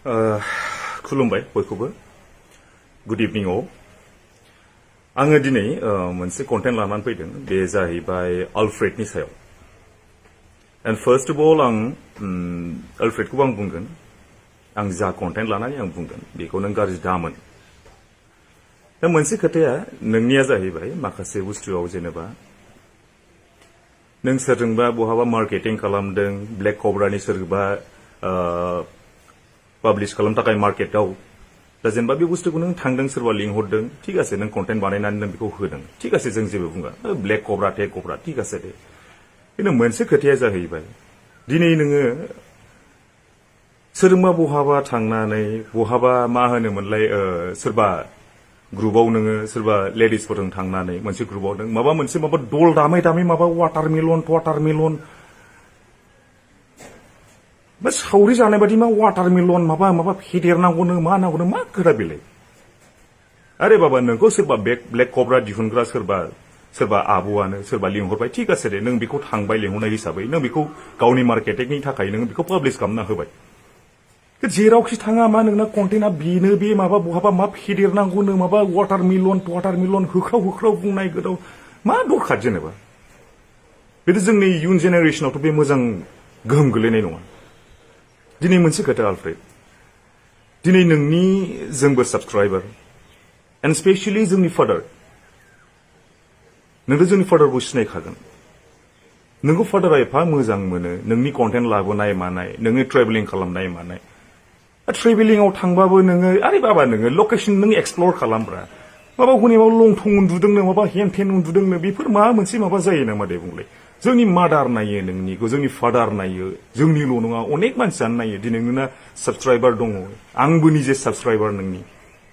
खुलुमबाय बयखौबो good इवनिं all आङो दिनै मोनसे कन्टेन्ट लानानै फैदों बे जाहैबाय आलफ्रेडनि सायाव एन्ड फार्स्ट अफ अल आं आलफ्रेडखौ आं बुंगोन आं जा कन्टेन्ट लानानै आं बुंगोन बेखौ नों गाज्रि दामोन दा मोनसे खोथाया नोंनिया जाहैबाय माखासे बुस्थुआव जेनेबा नों सोरजोंबा बहाबा मार्केटिं खालामदों ब्लेक कब्रानि सोरबा पाब्लिश खालामनो थाखाय मार्केटआव दा जेनेबा बे बुस्थुखौ नों थांदों सोरबा लिंहरदों ठीक आसे नों कन्टेन्ट बानायनानै नों बेखौ होदों ठीक आसे जों जेबो बुङा ब्लेक कब्रा टेक कब्रा ठीक आसे दे किन्तु मोनसे खोथाया जाहैबाय दिनै नोङो सोरबा बहाबा थांनानै बहाबा मा होनोमोनलाय सोरबा ग्रुपआव नोङो सोरबा लेडिसफोरजों थांनानै मोनसे ग्रुपआव नों माबा दल दामै दामै माबा वाटारमेलन बा सावरि जानाय बादि मा वाटारमेलन माबा फेदेरनांगौनो मा नांगौनो मा खोथा बेलाय आरे बाबा नोंखौ सोरबा ब्लेक कब्रा दिहुनग्रा सोरबा आब'आनो सोरबा लिंहरबाय ठीक आसे दे नों बेखौ थांबाय लिंहरनाय हिसाबै नों बेखौ गावनि मार्केटिंनि थाखाय नों बेखौ पाब्लिश खालामना होबाय जेरावखि थाङा मा नोंना कन्टेन्टआ बेनो बे माबा बहाबा मा फेदेरनांगौनो माबा वाटारमेलन होख्राव बुंनाय गोदाव मा दरखार जेनेबा बेथ' जोंनि इयुन जेनेरेसनावथ' बे मोजां गोहोम गोलैनाय नङा दिनै मोनसे खोथा आलफ्रेड दिनै नोंनि जोंबो साबस्क्राइबार एन्ड स्पेशली जोंनि फादार नोंथ' जोंनि फादारखौ सिनायखागोन नोंखौ फादारा एफा मोजां मोनो नोंनि कन्टेन्ट लाबोनाय मानाय नोंनि ट्रेभेलिं खालामनाय मानाय ट्रेभेलिंआव थांबाबो नोङो आरे बाबा नोङो लकेसन नों एक्सप्लर खालामब्रा माबा हनै माबा लंथं उन्दुदोंनो माबा हेन उन्दुदोंनो बेफोर माबा मोनसे माबा जायो नामा दे बुंलाय जोंनि मादार नायो नोंनिखौ जोंनि फादार नायो जोंनिल' नङा अनेक मानसियानो नायो दिनै नोंना साबस्क्राइबार दङ आंबो निजे साबस्क्राइबार नोंनि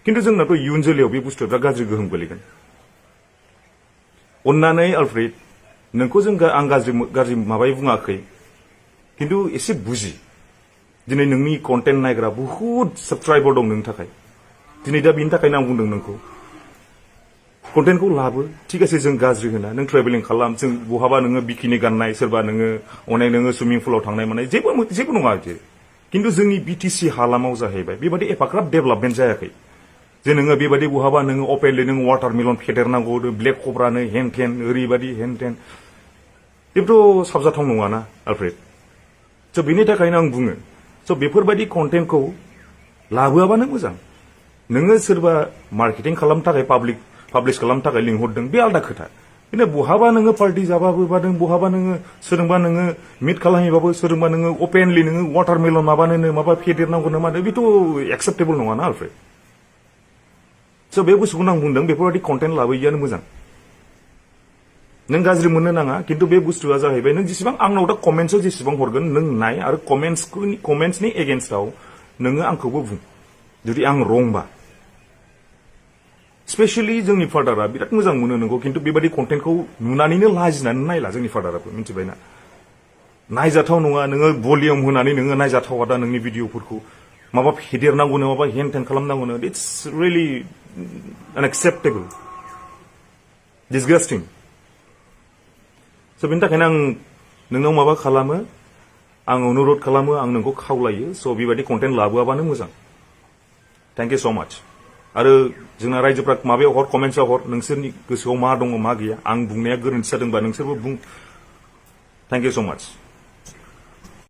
किन्तु जोंनाथ' इयुन जोलैयाव बे बुस्थुआ बिराद गाज्रि गोहोम गोलैगोन अन्नानै आलफ्रेड नोंखौ जों आं गाज्रि माबायै बुङाखै किन्तु एसे बुजि दिनै नोंनि कन्टेन्ट नायग्रा बुहुत साबस्क्राइबार दं नोंनि थाखाय दिनै दा बेनि थाखायनो आं बुंदों नोंखौ कन्टेन्टखौ लाबो ठीक आसे जों गाज्रि होना नों ट्रेभेलिं खालाम जों बहाबा नोङो बिकिनि गाननाय सोरबा नोङो अनेक नोङो सुइमिं पुलाव थांनाय मानाय जेबो नङा किन्तु जोंनि बिटिसि हालामाव जाहैबाय बेबादि एफाग्राब डेभेलपमेन्ट जायाखै जे नोङो बेबादि बहाबा नोङो अपेनलि नों वाटारमेलन फेदेरनांगौ ब्लेक कब्रानो हेन टेन ओरैबादि हेन टेन बेथ' साबजाथाव नङाना आलफ्रेड स' बेनि थाखायनो आं बुङो स' बेफोरबायदि कन्टेन्टखौ लाबोआबानो मोजां नोङो सोरबा मार्केटिं खालामनो थाखाय पाब्लिश खालामनो थाखाय लिंहरदों बे आलदा खोथा किन्तु बहाबा नोङो पार्टि जाबाबो बा नों बहाबा नोङो सोरजोंबा नोङो मिट खालामहैबाबो सोरजोंबा नोङो अपेनलि नोङो वाटारमेलन माबानो माबा फेदेरनांगौनो मानो बेथ' एक्सेप्टेबल नङाना आलफ्रेड स' बे बुस्थुखौनो आं बुंदों बेफोरबायदि कन्टेन्ट लाबोयैआनो मोजां नों गाज्रि मोननो नाङा किन्तु बे बुस्थुआ जाहैबाय नों जेसेबां आंनाव दा कमेन्ट्सआव जेसेबां हरगोन नों नाय आरो कमेन्ट्सनि एगेन्स्टआव नोङो आंखौबो बुं जुदि आं रंबा स्पेशली जोंनि फादारा बिराद मोजां मोनो नोंखौ किन्तु बेबायदि कन्टेन्टखौ नुनानैनो लाजिनानै नायला जोंनि फादाराबो मिन्थिबायना नायजाथाव नङा नोङो भलिउम होनानै नोङो नायजाथावा दा नोंनि भिडिअफोरखौ माबा फेदेरनांगौनो माबा हेन टेन खालामनांगौनो इट्स रियेलि अनएक्सेप्टेबल डिसगास्टिं स' बेनि थाखायनो आं नोंनाव माबा खालामो आं अनुरद खालामो आं नोंखौ खावलायो स' बेबायदि कन्टेन्ट लाबोआबानो मोजां थेंक इउ स' माच आरो जोंना रायजोफ्रा माबायाव हर कमेन्ट्सआव हर नोंसोरनि गोसोआव मा दङ मा गैया आं बुंनाया गोरोन्थि जादोंबा नोंसोरबो बुं थेंक इउ स' माच